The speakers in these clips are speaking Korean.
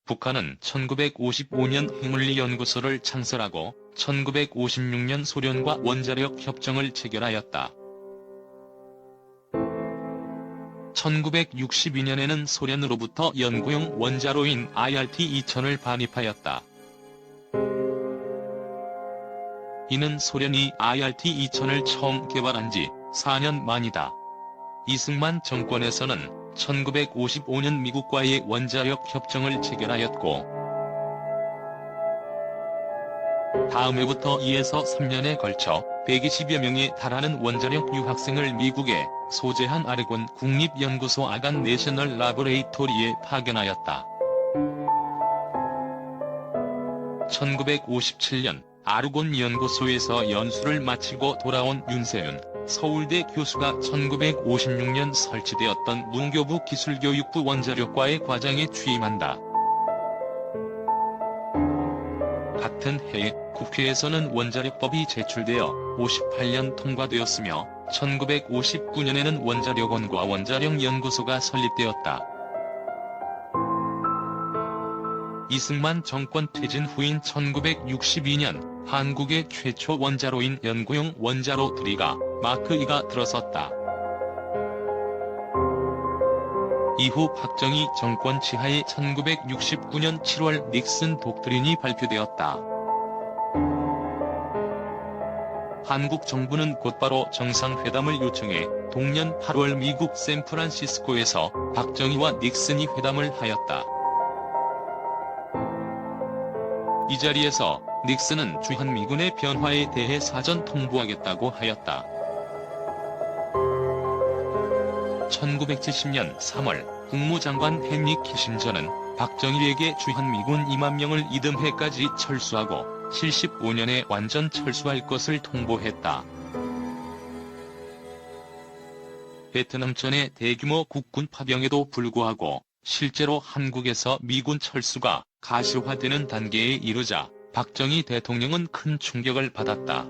북한은 1955년 핵물리연구소를 창설하고 1956년 소련과 원자력 협정을 체결하였다. 1962년에는 소련으로부터 연구용 원자로인 IRT-2000을 반입하였다. 이는 소련이 IRT-2000을 처음 개발한 지 4년 만이다. 이승만 정권에서는 1955년 미국과의 원자력 협정을 체결하였고 다음 해부터 2에서 3년에 걸쳐 120여 명에 달하는 원자력 유학생을 미국에 소재한 아르곤 국립연구소 아간 내셔널 라보레이토리에 파견하였다. 1957년 아르곤 연구소에서 연수를 마치고 돌아온 윤세윤 서울대 교수가 1956년 설치되었던 문교부 기술교육부 원자력과의 과장에 취임한다. 같은 해에 국회에서는 원자력법이 제출되어 58년 통과되었으며 1959년에는 원자력원과 원자력연구소가 설립되었다. 이승만 정권 퇴진 후인 1962년 한국의 최초 원자로인 연구용 원자로 3가 마크2가 들어섰다. 이후 박정희 정권 치하에 1969년 7월 닉슨 독트린이 발표되었다. 한국 정부는 곧바로 정상회담을 요청해 동년 8월 미국 샌프란시스코에서 박정희와 닉슨이 회담을 하였다. 이 자리에서 닉슨은 주한미군의 변화에 대해 사전 통보하겠다고 하였다. 1970년 3월 국무장관 헨리 키신저는 박정희에게 주한미군 2만 명을 이듬해까지 철수하고 75년에 완전 철수할 것을 통보했다. 베트남전의 대규모 국군 파병에도 불구하고 실제로 한국에서 미군 철수가 가시화되는 단계에 이르자 박정희 대통령은 큰 충격을 받았다.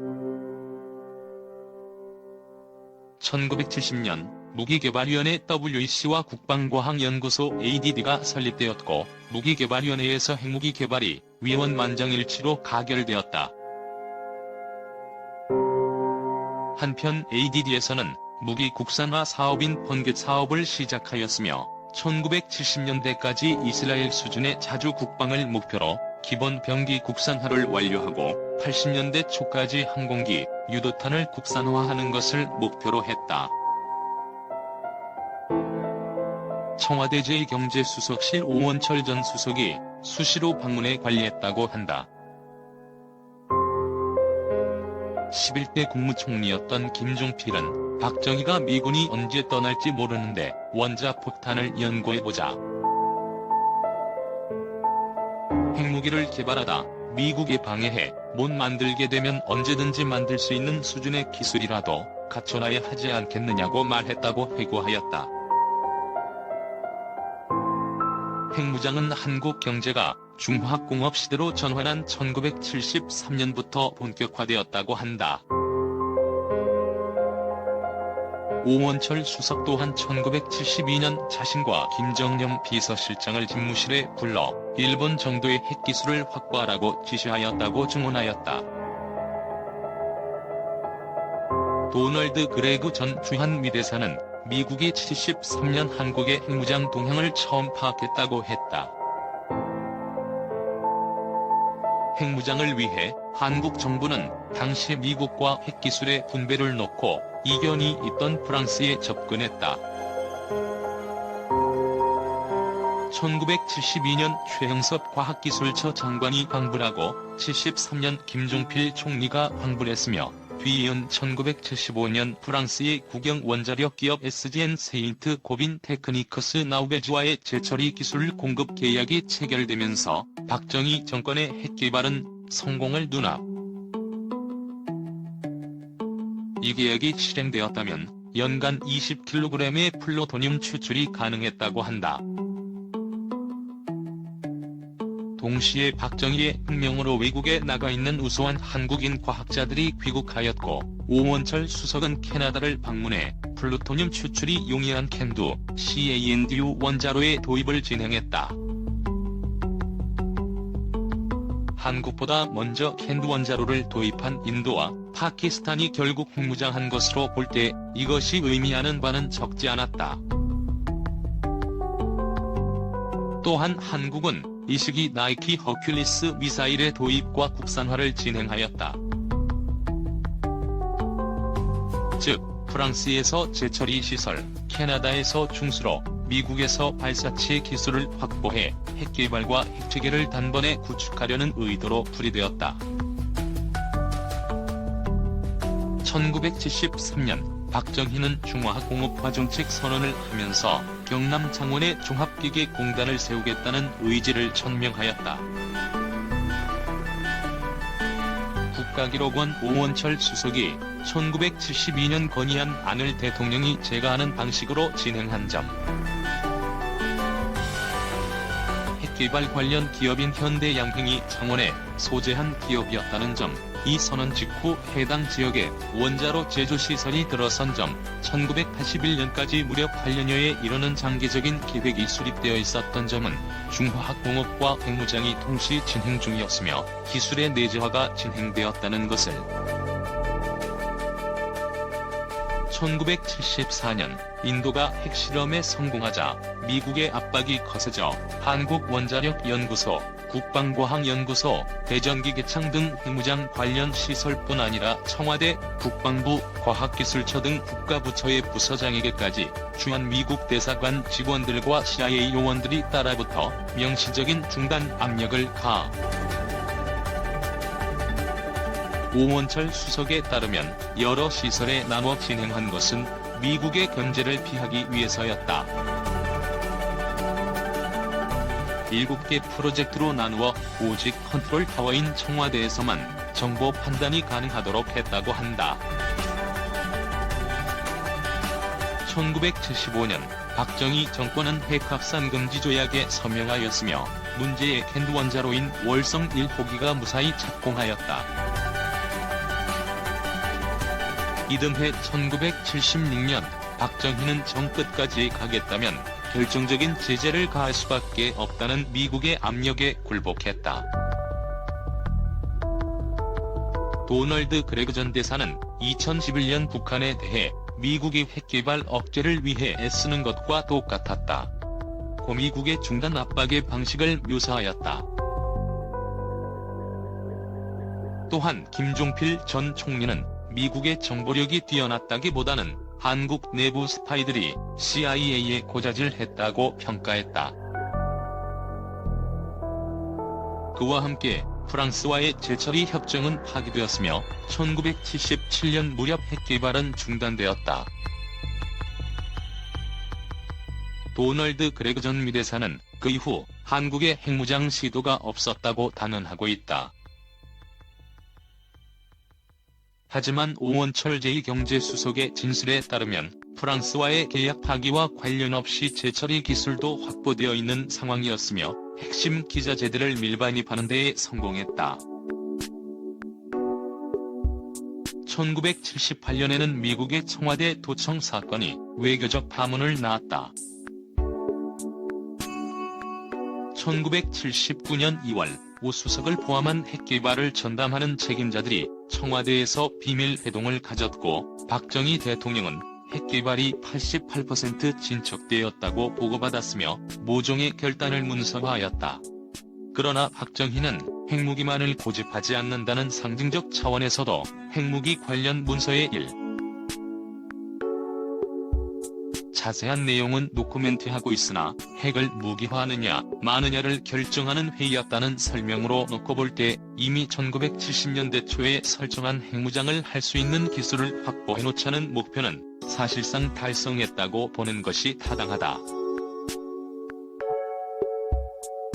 1970년 무기개발위원회 WEC와 국방과학연구소 ADD가 설립되었고 무기개발위원회에서 핵무기 개발이 위원 만장일치로 가결되었다. 한편 ADD에서는 무기 국산화 사업인 번개 사업을 시작하였으며 1970년대까지 이스라엘 수준의 자주 국방을 목표로 기본 병기 국산화를 완료하고 80년대 초까지 항공기, 유도탄을 국산화하는 것을 목표로 했다. 청와대 제 경제수석실 오원철 전 수석이 수시로 방문해 관리했다고 한다. 11대 국무총리였던 김종필은 박정희가 미군이 언제 떠날지 모르는데 원자폭탄을 연구해보자. 핵무기를 개발하다 미국에 방해해 못 만들게 되면 언제든지 만들 수 있는 수준의 기술이라도 갖춰놔야 하지 않겠느냐고 말했다고 회고하였다. 핵무장은 한국 경제가 중화공업 시대로 전환한 1973년부터 본격화되었다고 한다. 오원철 수석 또한 1972년 자신과 김정념 비서실장을 집무실에 불러 일본 정도의 핵기술을 확보하라고 지시하였다고 증언하였다. 도널드 그레그 전 주한미대사는 미국이 73년 한국의 핵무장 동향을 처음 파악했다고 했다. 핵무장을 위해 한국 정부는 당시 미국과 핵기술의 분배를 놓고 이견이 있던 프랑스에 접근했다. 1972년 최형섭 과학기술처 장관이 방불하고 73년 김종필 총리가 방불했으며 뒤이은 1975년 프랑스의 국영 원자력 기업 SGN 세인트 고빈 테크니커스 나우베즈와의 재처리 기술 공급 계약이 체결되면서 박정희 정권의 핵개발은 성공을 눈앞. 이 계약이 실행되었다면 연간 20kg의 플루토늄 추출이 가능했다고 한다. 동시에 박정희의 혁명으로 외국에 나가 있는 우수한 한국인 과학자들이 귀국하였고 오원철 수석은 캐나다를 방문해 플루토늄 추출이 용이한 캔두 CANDU 원자로의 도입을 진행했다. 한국보다 먼저 캔두 원자로를 도입한 인도와 파키스탄이 결국 핵무장한 것으로 볼 때 이것이 의미하는 바는 적지 않았다. 또한 한국은 이 시기 나이키 허큘리스 미사일의 도입과 국산화를 진행하였다. 즉, 프랑스에서 재처리 시설, 캐나다에서 충수로, 미국에서 발사체 기술을 확보해 핵개발과 핵체계를 단번에 구축하려는 의도로 풀이되었다. 1973년 박정희는 중화학공업화 정책 선언을 하면서 경남 창원에 종합기계공단을 세우겠다는 의지를 천명하였다. 국가기록원 오원철 수석이 1972년 건의한 안을 대통령이 제거하는 방식으로 진행한 점, 핵개발 관련 기업인 현대양행이 창원에 소재한 기업이었다는 점, 이 선언 직후 해당 지역에 원자로 제조시설이 들어선 점, 1981년까지 무려 8년여에 이르는 장기적인 계획이 수립되어 있었던 점은 중화학공업과 핵무장이 동시 진행 중이었으며 기술의 내재화가 진행되었다는 것을. 1974년 인도가 핵실험에 성공하자 미국의 압박이 거세져 한국원자력연구소, 국방과학연구소, 대전기계창 등 핵무장 관련 시설뿐 아니라 청와대, 국방부, 과학기술처 등 국가부처의 부서장에게까지 주한 미국 대사관 직원들과 CIA 요원들이 따라붙어 명시적인 중단 압력을 가하. 오원철 수석에 따르면 여러 시설에 나눠 진행한 것은 미국의 견제를 피하기 위해서였다. 7개 프로젝트로 나누어 오직 컨트롤 타워인 청와대에서만 정보 판단이 가능하도록 했다고 한다. 1975년 박정희 정권은 핵확산 금지 조약에 서명하였으며 문제의 캔두 원자로인 월성 1호기가 무사히 착공하였다. 이듬해 1976년 박정희는 정 끝까지 가겠다면 결정적인 제재를 가할 수밖에 없다는 미국의 압력에 굴복했다. 도널드 그레그 전 대사는 2011년 북한에 대해 미국이 핵개발 억제를 위해 애쓰는 것과 똑같았다. 고 미국의 중단 압박의 방식을 묘사하였다. 또한 김종필 전 총리는 미국의 정보력이 뛰어났다기보다는 한국 내부 스파이들이 CIA에 고자질했다고 평가했다. 그와 함께 프랑스와의 재처리 협정은 파기되었으며 1977년 무렵 핵개발은 중단되었다. 도널드 그레그 전 미 대사는 그 이후 한국의 핵무장 시도가 없었다고 단언하고 있다. 하지만 오원철 제2경제수석의 진술에 따르면 프랑스와의 계약 파기와 관련 없이 재처리 기술도 확보되어 있는 상황이었으며 핵심 기자재들을 밀반입하는 데에 성공했다. 1978년에는 미국의 청와대 도청 사건이 외교적 파문을 낳았다. 1979년 2월 오 수석을 포함한 핵개발을 전담하는 책임자들이 청와대에서 비밀 회동을 가졌고 박정희 대통령은 핵개발이 88% 진척되었다고 보고받았으며 모종의 결단을 문서화하였다. 그러나 박정희는 핵무기만을 고집하지 않는다는 상징적 차원에서도 핵무기 관련 문서의 자세한 내용은 노코멘트하고 있으나 핵을 무기화하느냐 마느냐를 결정하는 회의였다는 설명으로 놓고 볼 때 이미 1970년대 초에 설정한 핵무장을 할 수 있는 기술을 확보해놓자는 목표는 사실상 달성했다고 보는 것이 타당하다.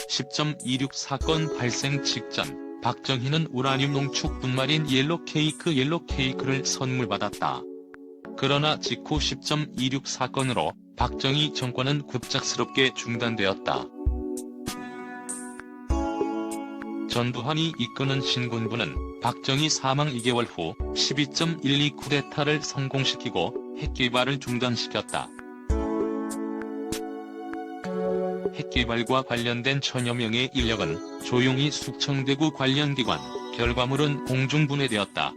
10.26 사건 발생 직전 박정희는 우라늄 농축 분말인 옐로케이크를 선물받았다. 그러나 직후 10.26 사건으로 박정희 정권은 급작스럽게 중단되었다. 전두환이 이끄는 신군부는 박정희 사망 2개월 후 12.12 쿠데타를 성공시키고 핵개발을 중단시켰다. 핵개발과 관련된 천여 명의 인력은 조용히 숙청되고 관련 기관, 결과물은 공중분해되었다.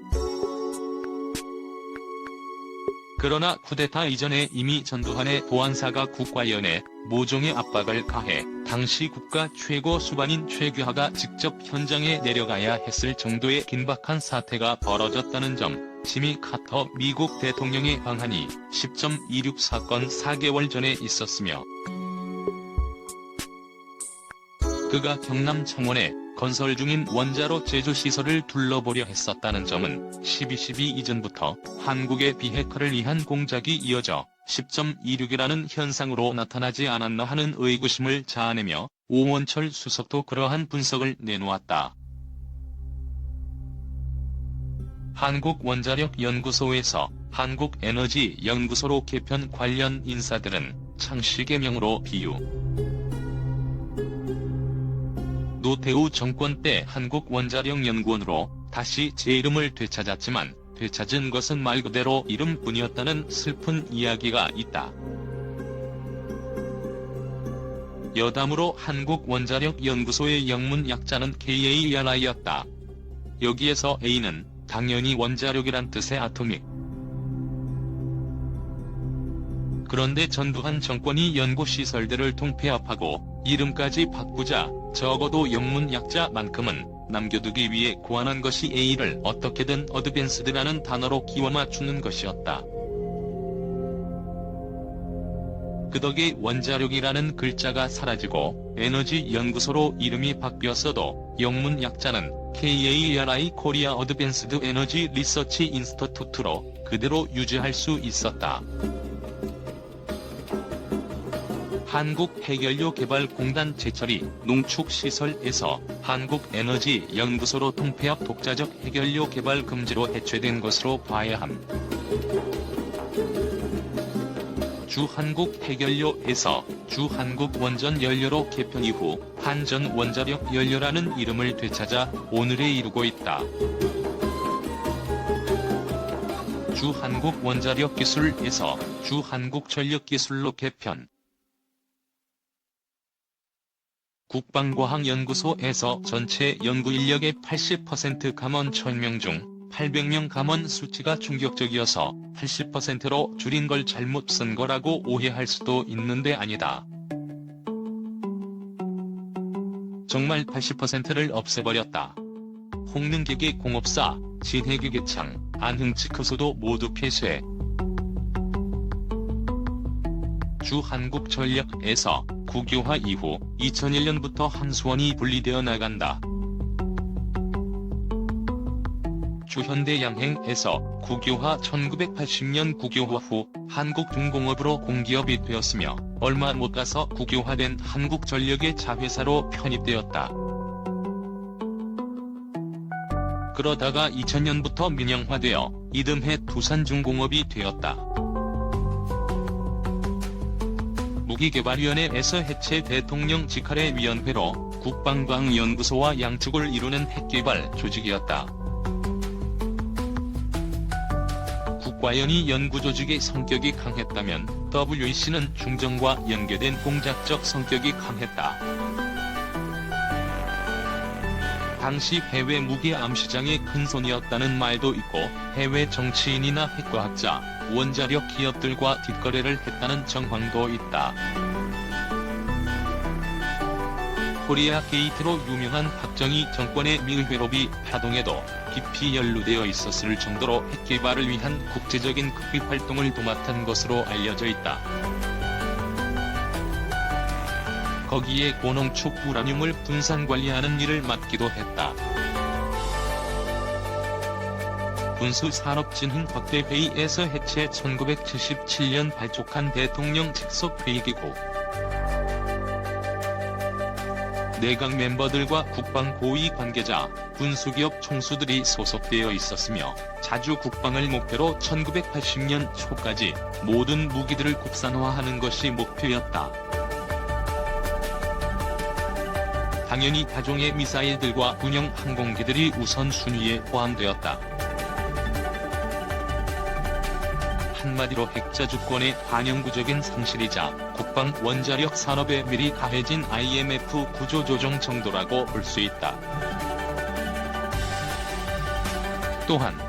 그러나 쿠데타 이전에 이미 전두환의 보안사가 국가연에 모종의 압박을 가해 당시 국가 최고 수반인 최규하가 직접 현장에 내려가야 했을 정도의 긴박한 사태가 벌어졌다는 점, 지미 카터 미국 대통령의 방한이 10.26 사건 4개월 전에 있었으며 그가 경남 창원에 건설 중인 원자로 제조시설을 둘러보려 했었다는 점은 12.12 이전부터 한국의 비핵화를 위한 공작이 이어져 10.26이라는 현상으로 나타나지 않았나 하는 의구심을 자아내며 오원철 수석도 그러한 분석을 내놓았다. 한국원자력연구소에서 한국에너지연구소로 개편 관련 인사들은 창씨 개명으로 비유. 노태우 정권 때 한국원자력연구원으로 다시 제 이름을 되찾았지만 되찾은 것은 말 그대로 이름뿐이었다는 슬픈 이야기가 있다. 여담으로 한국원자력연구소의 영문 약자는 KARI였다. 여기에서 A는 당연히 원자력이란 뜻의 아토믹. 그런데 전두환 정권이 연구시설들을 통폐합하고 이름까지 바꾸자 적어도 영문 약자만큼은 남겨두기 위해 고안한 것이 A를 어떻게든 어드밴스드라는 단어로 끼워 맞추는 것이었다. 그 덕에 원자력이라는 글자가 사라지고 에너지연구소로 이름이 바뀌었어도 영문 약자는 KARI 코리아 어드밴스드 에너지 리서치 인스터투트로 그대로 유지할 수 있었다. 한국해결료개발공단 제철이 농축시설에서 한국에너지연구소로 통폐합 독자적 해결료 개발 금지로 해체된 것으로 봐야 함. 주한국해결료에서 주한국원전연료로 개편 이후 한전원자력연료라는 이름을 되찾아 오늘에 이르고 있다. 주한국원자력기술에서 주한국전력기술로 개편. 국방과학연구소에서 전체 연구인력의 80% 감원 1000명 중 800명 감원 수치가 충격적이어서 80%로 줄인 걸 잘못 쓴 거라고 오해할 수도 있는데 아니다. 정말 80%를 없애버렸다. 홍능기계 공업사, 진해기계창, 안흥치크소도 모두 폐쇄. 주한국전력에서 국유화 이후 2001년부터 한수원이 분리되어 나간다. 주현대양행에서 국유화 1980년 국유화 후 한국중공업으로 공기업이 되었으며 얼마 못 가서 국유화된 한국전력의 자회사로 편입되었다. 그러다가 2000년부터 민영화되어 이듬해 두산중공업이 되었다. 무기개발위원회에서 해체 대통령 직할의 위원회로 국방과학연구소와 양측을 이루는 핵개발 조직이었다. 국과연이 연구조직의 성격이 강했다면 WEC는 중정과 연계된 공작적 성격이 강했다. 당시 해외 무기 암시장의 큰손이었다는 말도 있고 해외 정치인이나 핵과학자, 원자력 기업들과 뒷거래를 했다는 정황도 있다. 코리아 게이트로 유명한 박정희 정권의 미의회로비 파동에도 깊이 연루되어 있었을 정도로 핵개발을 위한 국제적인 극비활동을 도맡은 것으로 알려져 있다. 거기에 고농축 우라늄을 분산관리하는 일을 맡기도 했다. 군수산업진흥확대회의에서 해체 1977년 발족한 대통령 직속회의기구. 내각 멤버들과 국방 고위 관계자, 군수기업 총수들이 소속되어 있었으며 자주 국방을 목표로 1980년 초까지 모든 무기들을 국산화하는 것이 목표였다. 당연히 다종의 미사일들과 군용 항공기들이 우선순위에 포함되었다. 한마디로 핵자주권의 반영구적인 상실이자 국방 원자력 산업에 미리 가해진 IMF 구조조정 정도라고 볼 수 있다. 또한